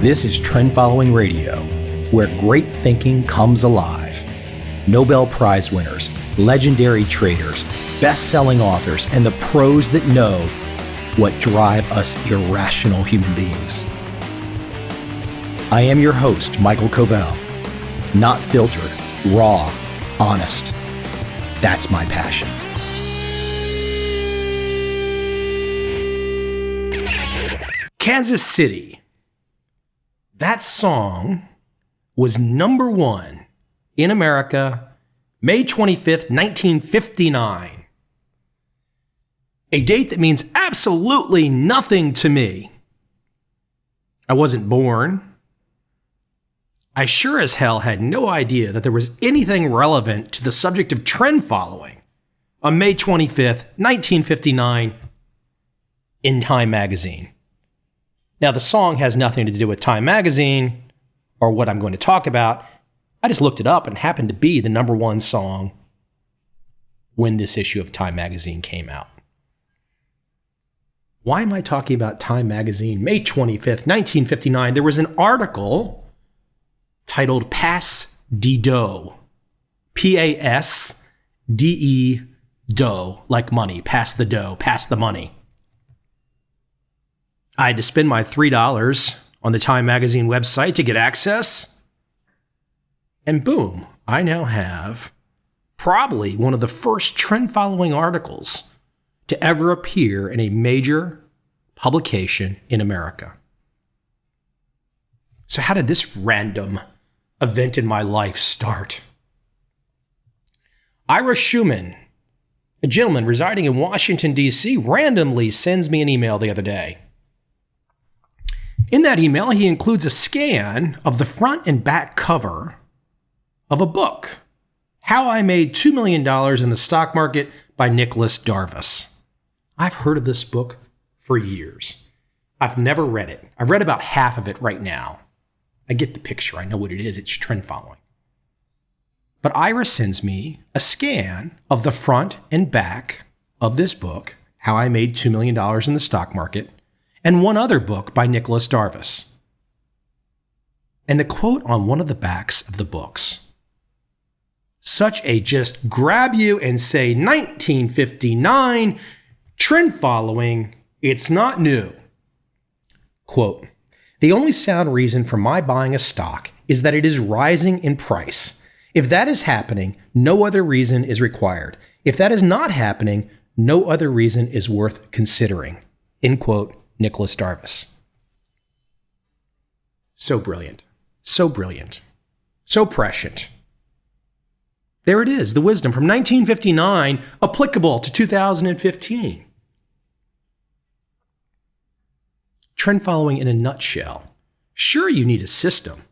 This is Trend Following Radio, where great thinking comes alive. Nobel Prize winners, legendary traders, best-selling authors, and the pros that know what drive us irrational human beings. I am your host, Michael Covel. Not filtered, raw, honest. That's my passion. Kansas City. That song was number one in America, May 25th, 1959. A date that means absolutely nothing to me. I wasn't born. I sure as hell had no idea that there was anything relevant to the subject of trend following on May 25th, 1959 in Time magazine. Now, the song has nothing to do with Time magazine or what I'm going to talk about. I just looked it up and it happened to be the number one song when this issue of Time magazine came out. Why am I talking about Time magazine? May 25th, 1959, there was an article titled Pass de Dough. P-A-S-D-E dough, like money. Pass the dough, pass the money. I had to spend my $3 on the Time magazine website to get access. And boom, I now have probably one of the first trend-following articles to ever appear in a major publication in America. So how did this random event in my life start? Ira Schumann, a gentleman residing in Washington, D.C., randomly sends me an email the other day. In that email, he includes a scan of the front and back cover of a book, How I Made $2 Million in the Stock Market by Nicholas Darvas. I've heard of this book for years. I've never read it. I've read about half of it right now. I get the picture. I know what it is. It's trend following. But Ira sends me a scan of the front and back of this book, How I Made $2 Million in the Stock Market, and one other book by Nicholas Darvas. And the quote on one of the backs of the books, such a just grab you and say 1959, trend following, it's not new. Quote, the only sound reason for my buying a stock is that it is rising in price. If that is happening, no other reason is required. If that is not happening, no other reason is worth considering. End quote, Nicholas Darvas. So brilliant, so brilliant, so prescient. There it is, the wisdom from 1959, applicable to 2015. Trend following in a nutshell. Sure, you need a system.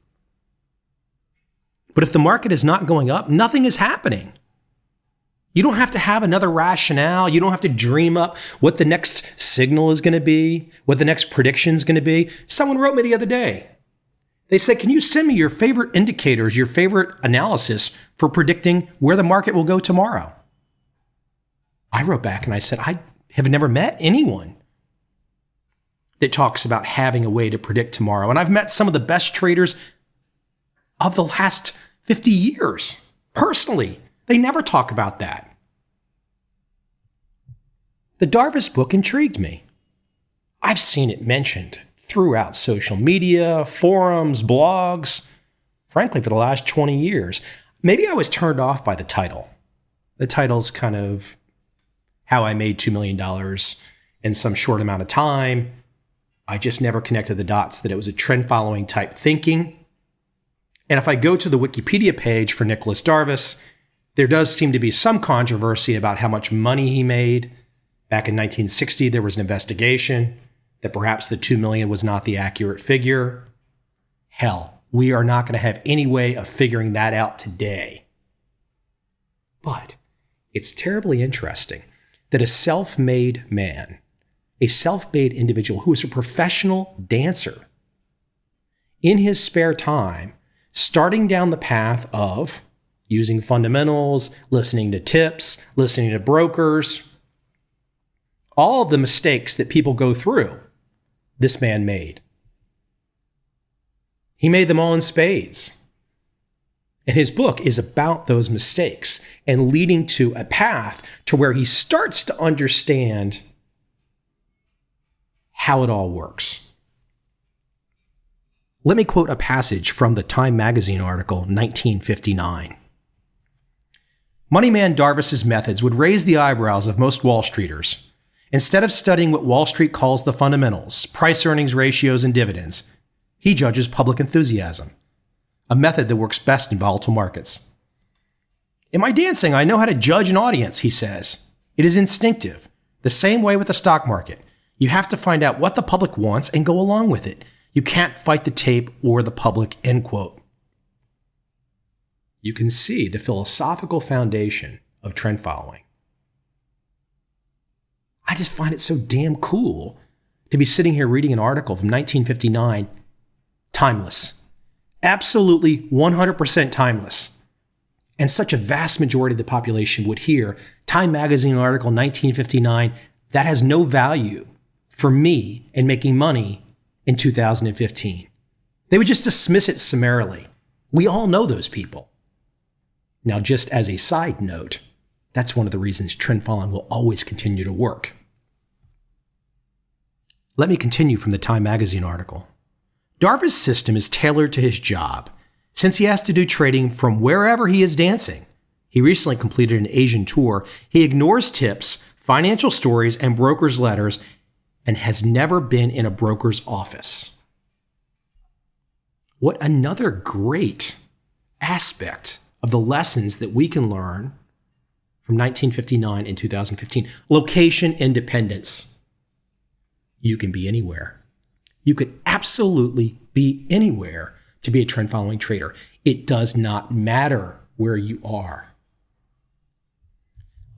But if the market is not going up, nothing is happening. You don't have to have another rationale. You don't have to dream up what the next signal is going to be, what the next prediction is going to be. Someone wrote me the other day. They said, can you send me your favorite indicators, your favorite analysis for predicting where the market will go tomorrow? I wrote back and I said, I have never met anyone that talks about having a way to predict tomorrow. And I've met some of the best traders of the last 50 years. Personally, they never talk about that. The Darvas book intrigued me. I've seen it mentioned throughout social media, forums, blogs, frankly, for the last 20 years. Maybe I was turned off by the title. The title's kind of How I Made $2 Million in some short amount of time. I just never connected the dots that it was a trend-following type thinking. And if I go to the Wikipedia page for Nicholas Darvas, there does seem to be some controversy about how much money he made. Back in 1960, there was an investigation that perhaps the $2 million was not the accurate figure. Hell, we are not going to have any way of figuring that out today. But it's terribly interesting that a self-made man, a self-made individual who is a professional dancer, in his spare time, starting down the path of using fundamentals, listening to tips, listening to brokers, all of the mistakes that people go through, this man made. He made them all in spades. And his book is about those mistakes and leading to a path to where he starts to understand how it all works. Let me quote a passage from the Time magazine article, 1959. Moneyman Darvas's methods would raise the eyebrows of most Wall Streeters. Instead of studying what Wall Street calls the fundamentals, price-earnings ratios, and dividends, he judges public enthusiasm, a method that works best in volatile markets. In my dancing, I know how to judge an audience, he says. It is instinctive. The same way with the stock market. You have to find out what the public wants and go along with it. You can't fight the tape or the public, end quote. You can see the philosophical foundation of trend following. I just find it so damn cool to be sitting here reading an article from 1959, timeless. Absolutely 100% timeless. And such a vast majority of the population would hear Time magazine article 1959, that has no value for me in making money in 2015. They would just dismiss it summarily. We all know those people. Now, just as a side note, that's one of the reasons trend following will always continue to work. Let me continue from the Time magazine article. Darvas' system is tailored to his job, since he has to do trading from wherever he is dancing. He recently completed an Asian tour. He ignores tips, financial stories, and brokers' letters, and has never been in a broker's office. What another great aspect of the lessons that we can learn from 1959 and 2015. Location independence. You can be anywhere. You could absolutely be anywhere to be a trend following trader. It does not matter where you are.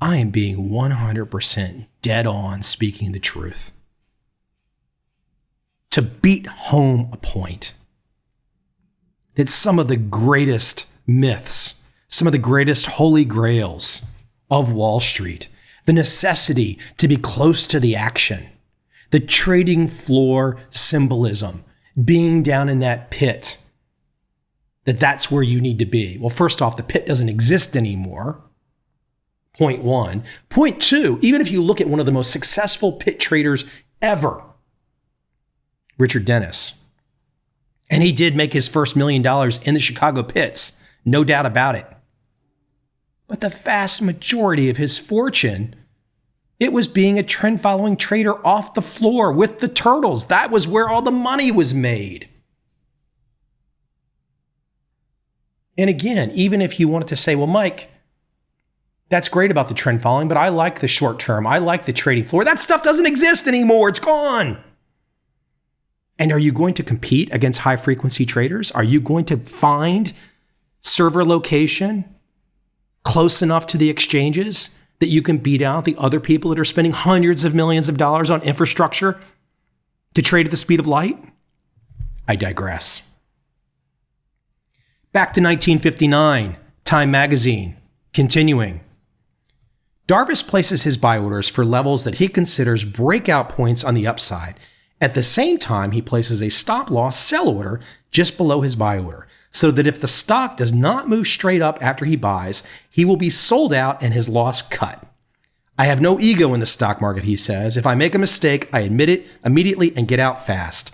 I am being 100% dead on speaking the truth. To beat home a point that some of the greatest myths, some of the greatest holy grails of Wall Street, the necessity to be close to the action, the trading floor symbolism, being down in that pit, that's where you need to be. Well, first off, the pit doesn't exist anymore. Point one. Point two, even if you look at one of the most successful pit traders ever, Richard Dennis, and he did make his first $1 million in the Chicago pits, no doubt about it. But the vast majority of his fortune, it was being a trend-following trader off the floor with the turtles. That was where all the money was made. And again, even if you wanted to say, well, Mike, that's great about the trend following, but I like the short term. I like the trading floor. That stuff doesn't exist anymore. It's gone. And are you going to compete against high-frequency traders? Are you going to find server location close enough to the exchanges that you can beat out the other people that are spending hundreds of millions of dollars on infrastructure to trade at the speed of light? I digress. Back to 1959, Time magazine, continuing. Darvas places his buy orders for levels that he considers breakout points on the upside. At the same time, he places a stop-loss sell order just below his buy order, so that if the stock does not move straight up after he buys, he will be sold out and his loss cut. I have no ego in the stock market, he says. If I make a mistake, I admit it immediately and get out fast.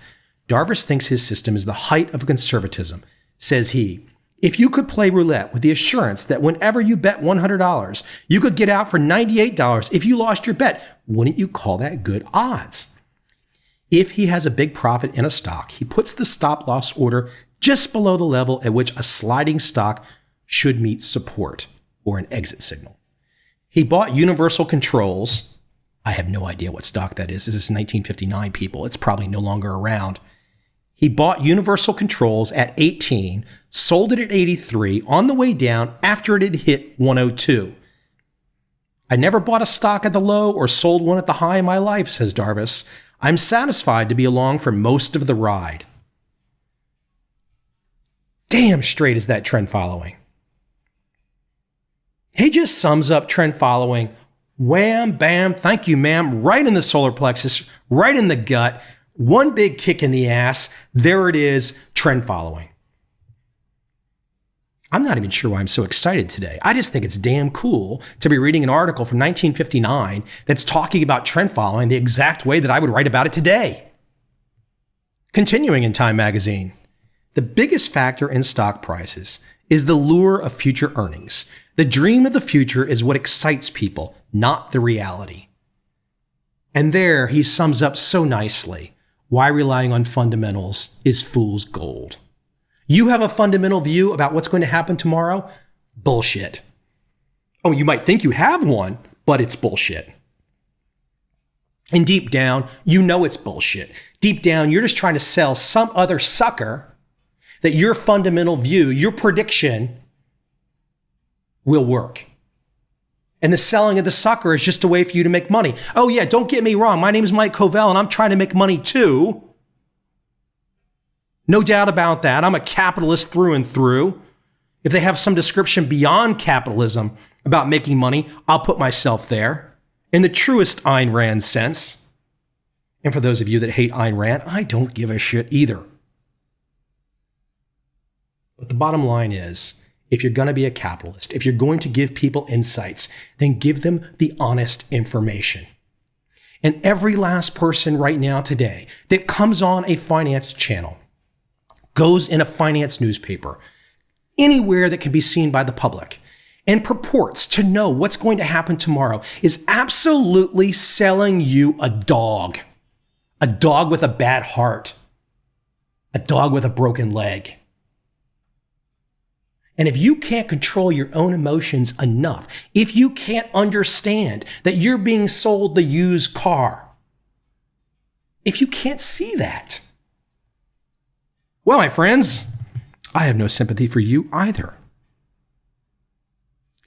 Darvas thinks his system is the height of conservatism. Says he, if you could play roulette with the assurance that whenever you bet $100, you could get out for $98 if you lost your bet, wouldn't you call that good odds? If he has a big profit in a stock, he puts the stop-loss order just below the level at which a sliding stock should meet support or an exit signal. He bought Universal Controls. I have no idea what stock that is. This is 1959, people. It's probably no longer around. He bought Universal Controls at 18, sold it at 83 on the way down after it had hit 102. I never bought a stock at the low or sold one at the high in my life, says Darvas. I'm satisfied to be along for most of the ride. Damn straight is that trend following. He just sums up trend following, wham, bam, thank you, ma'am, right in the solar plexus, right in the gut, One big kick in the ass. There it is, trend following. I'm not even sure why I'm so excited today. I just think it's damn cool to be reading an article from 1959 that's talking about trend following the exact way that I would write about it today. Continuing in Time magazine, the biggest factor in stock prices is the lure of future earnings. The dream of the future is what excites people, not the reality. And there he sums up so nicely why relying on fundamentals is fool's gold. You have a fundamental view about what's going to happen tomorrow? Bullshit. Oh, you might think you have one, but it's bullshit. And deep down, you know it's bullshit. Deep down, you're just trying to sell some other sucker that your fundamental view, your prediction will work. And the selling of the sucker is just a way for you to make money. Oh yeah, don't get me wrong. My name is Michael Covel and I'm trying to make money too. No doubt about that. I'm a capitalist through and through. If they have some description beyond capitalism about making money, I'll put myself there in the truest Ayn Rand sense. And for those of you that hate Ayn Rand, I don't give a shit either. But the bottom line is, if you're going to be a capitalist, if you're going to give people insights, then give them the honest information. And every last person right now today that comes on a finance channel, goes in a finance newspaper, anywhere that can be seen by the public, and purports to know what's going to happen tomorrow is absolutely selling you a dog with a bad heart, a dog with a broken leg. And if you can't control your own emotions enough, if you can't understand that you're being sold the used car, if you can't see that, well, my friends, I have no sympathy for you either.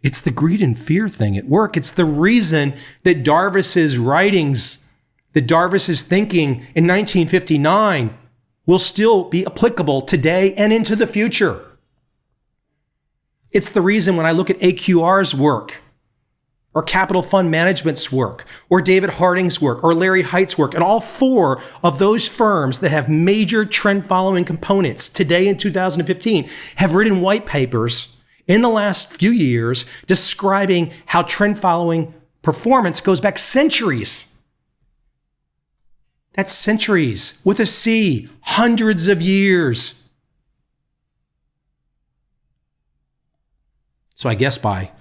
It's the greed and fear thing at work. It's the reason that Darvas's writings, that Darvas's thinking in 1959 will still be applicable today and into the future. It's the reason when I look at AQR's work, or Capital Fund Management's work, or David Harding's work, or Larry Height's work, and all four of those firms that have major trend-following components today in 2015 have written white papers in the last few years describing how trend-following performance goes back centuries. That's centuries with a C, hundreds of years. So I guess by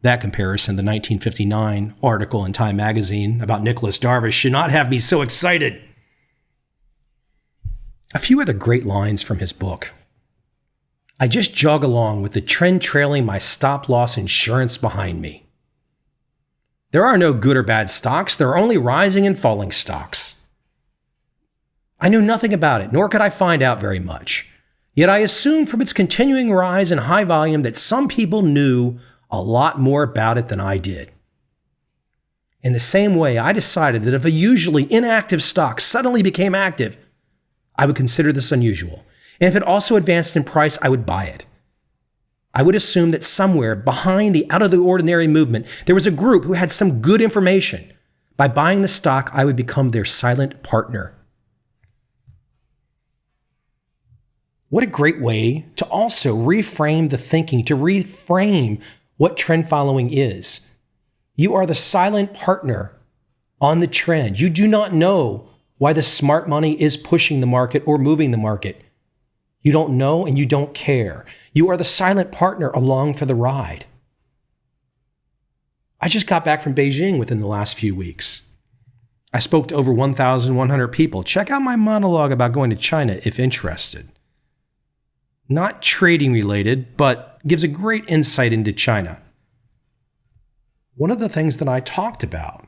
that comparison, the 1959 article in Time magazine about Nicholas Darvas should not have me so excited. A few other great lines from his book. I just jog along with the trend trailing my stop-loss insurance behind me. There are no good or bad stocks. There are only rising and falling stocks. I knew nothing about it, nor could I find out very much. Yet I assumed from its continuing rise in high volume that some people knew a lot more about it than I did. In the same way, I decided that if a usually inactive stock suddenly became active, I would consider this unusual. And if it also advanced in price, I would buy it. I would assume that somewhere behind the out-of-the-ordinary movement, there was a group who had some good information. By buying the stock, I would become their silent partner. What a great way to also reframe the thinking, to reframe what trend following is. You are the silent partner on the trend. You do not know why the smart money is pushing the market or moving the market. You don't know and you don't care. You are the silent partner along for the ride. I just got back from Beijing within the last few weeks. I spoke to over 1,100 people. Check out my monologue about going to China if interested. Not trading related, but gives a great insight into China. One of the things that I talked about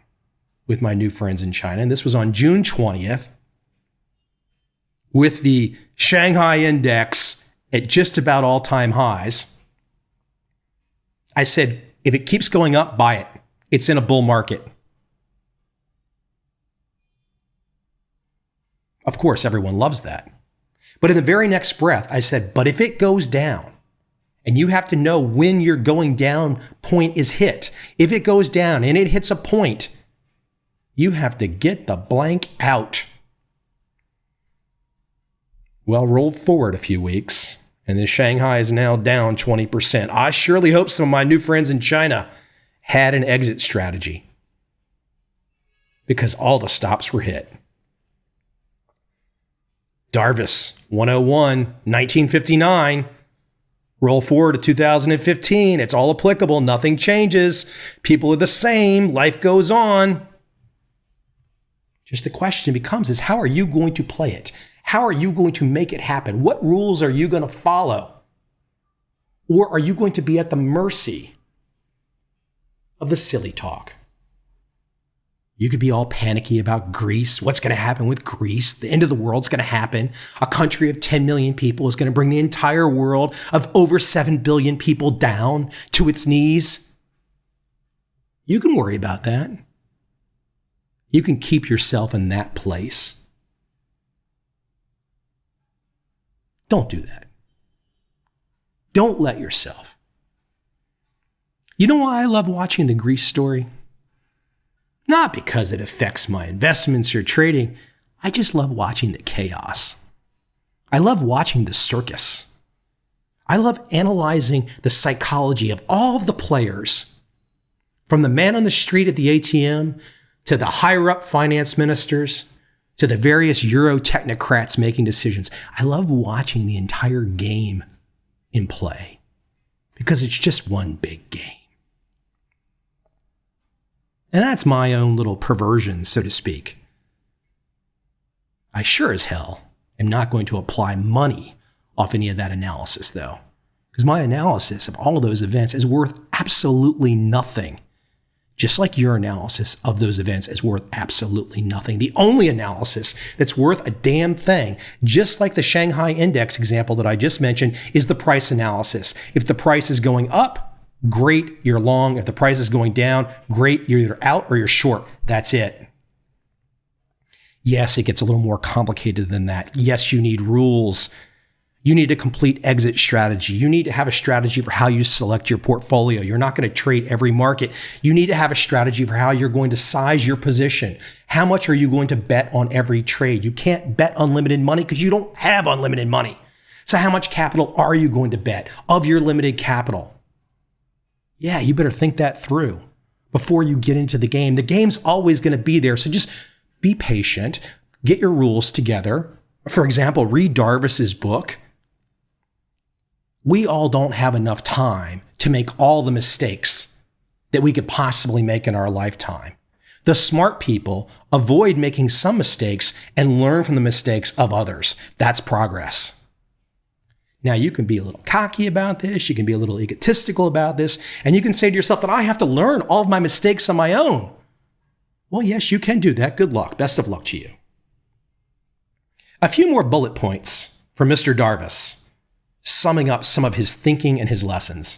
with my new friends in China, and this was on June 20th, with the Shanghai index at just about all-time highs, I said, if it keeps going up, buy it. It's in a bull market. Of course, everyone loves that. But in the very next breath, I said, but if it goes down, and you have to know when your going down point is hit. If it goes down and it hits a point, you have to get the blank out. Well, roll forward a few weeks, and then Shanghai is now down 20%. I surely hope some of my new friends in China had an exit strategy because all the stops were hit. Darvas, 101, 1959. Roll forward to 2015. It's all applicable. Nothing changes. People are the same. Life goes on. Just the question becomes is how are you going to play it? How are you going to make it happen? What rules are you going to follow? Or are you going to be at the mercy of the silly talk? You could be all panicky about Greece. What's going to happen with Greece? The end of the world's going to happen. A country of 10 million people is going to bring the entire world of over 7 billion people down to its knees. You can worry about that. You can keep yourself in that place. Don't do that. Don't let yourself. You know why I love watching the Greece story? Not because it affects my investments or trading. I just love watching the chaos. I love watching the circus. I love analyzing the psychology of all of the players, from the man on the street at the ATM to the higher up finance ministers to the various Euro technocrats making decisions. I love watching the entire game in play because it's just one big game. And that's my own little perversion, so to speak. I sure as hell am not going to apply money off any of that analysis, though, because my analysis of all of those events is worth absolutely nothing. Just like your analysis of those events is worth absolutely nothing. The only analysis that's worth a damn thing, just like the Shanghai Index example that I just mentioned, is the price analysis. If the price is going up, great, you're long. If the price is going down, great, you're either out or you're short. That's it. Yes, it gets a little more complicated than that. Yes, you need rules. You need a complete exit strategy. You need to have a strategy for how you select your portfolio. You're not going to trade every market. You need to have a strategy for how you're going to size your position. How much are you going to bet on every trade? You can't bet unlimited money because you don't have unlimited money. So how much capital are you going to bet of your limited capital? Yeah, you better think that through before you get into the game. The game's always going to be there. So just be patient, get your rules together. For example, read Darvas's book. We all don't have enough time to make all the mistakes that we could possibly make in our lifetime. The smart people avoid making some mistakes and learn from the mistakes of others. That's progress. Now, you can be a little cocky about this. You can be a little egotistical about this. And you can say to yourself that I have to learn all of my mistakes on my own. Well, yes, you can do that. Good luck. Best of luck to you. A few more bullet points for Mr. Darvas, summing up some of his thinking and his lessons.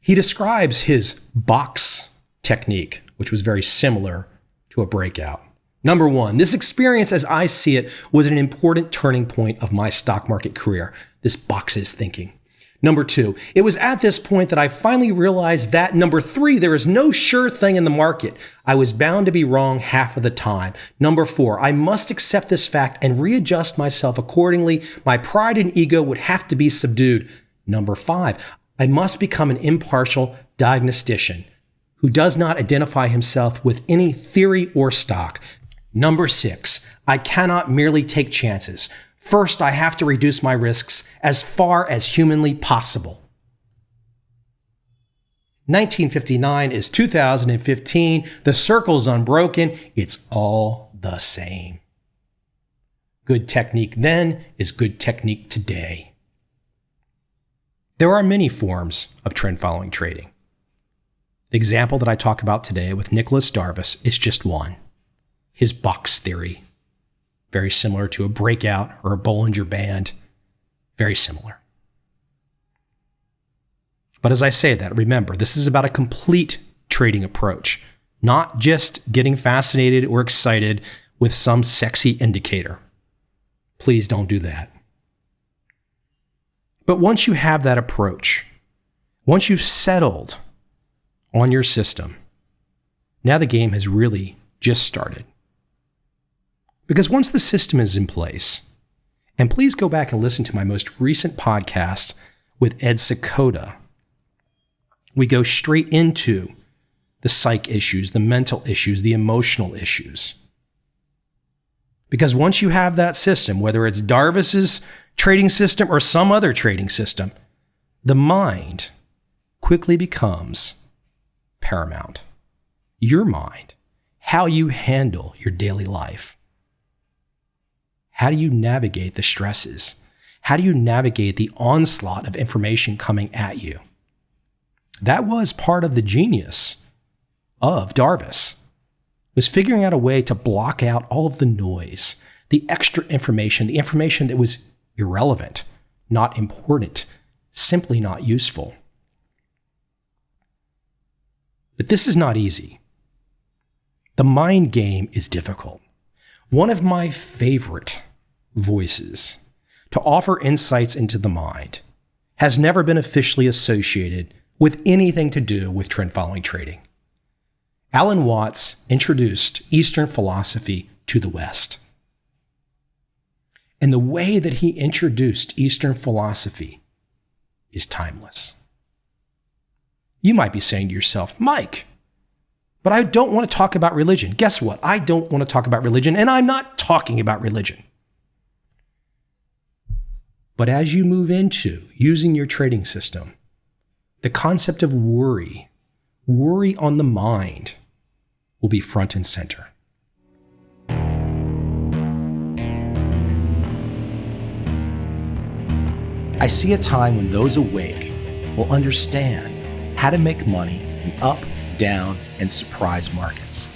He describes his box technique, which was very similar to a breakout. Number one, this experience, as I see it, was an important turning point of my stock market career, this boxes thinking. Number two, it was at this point that I finally realized that. Number three, there is no sure thing in the market. I was bound to be wrong half of the time. Number four, I must accept this fact and readjust myself accordingly. My pride and ego would have to be subdued. Number five, I must become an impartial diagnostician who does not identify himself with any theory or stock. Number six, I cannot merely take chances. First, I have to reduce my risks as far as humanly possible. 1959 is 2015. The circle's unbroken. It's all the same. Good technique then is good technique today. There are many forms of trend following trading. The example that I talk about today with Nicholas Darvas is just one. His box theory. Very similar to a breakout or a Bollinger Band. Very similar. But as I say that, remember, this is about a complete trading approach, not just getting fascinated or excited with some sexy indicator. Please don't do that. But once you have that approach, once you've settled on your system, now the game has really just started. Because once the system is in place, and please go back and listen to my most recent podcast with Ed Sakota, we go straight into the psych issues, the mental issues, the emotional issues. Because once you have that system, whether it's Darvas's trading system or some other trading system, the mind quickly becomes paramount. Your mind, how you handle your daily life. How do you navigate the stresses? How do you navigate the onslaught of information coming at you? That was part of the genius of Darvas, was figuring out a way to block out all of the noise, the extra information, the information that was irrelevant, not important, simply not useful. But this is not easy. The mind game is difficult. One of my favorite voices to offer insights into the mind has never been officially associated with anything to do with trend following trading. Alan Watts introduced Eastern philosophy to the West. And the way that he introduced Eastern philosophy is timeless. You might be saying to yourself, Mike, but I don't want to talk about religion. Guess what? I don't want to talk about religion, and I'm not talking about religion. But as you move into using your trading system, the concept of worry on the mind will be front and center. I see a time when those awake will understand how to make money in up, down, and surprise markets.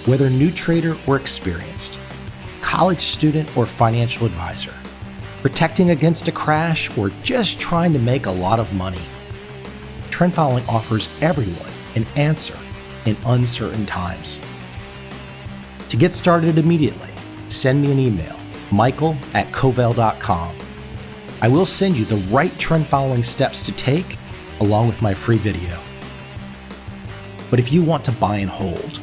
Whether new trader or experienced, college student or financial advisor, protecting against a crash or just trying to make a lot of money, trend following offers everyone an answer in uncertain times. To get started immediately, send me an email, michael@covel.com. I will send you the right trend following steps to take along with my free video. But if you want to buy and hold,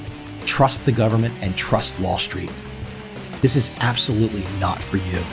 trust the government and trust Wall Street, this is absolutely not for you.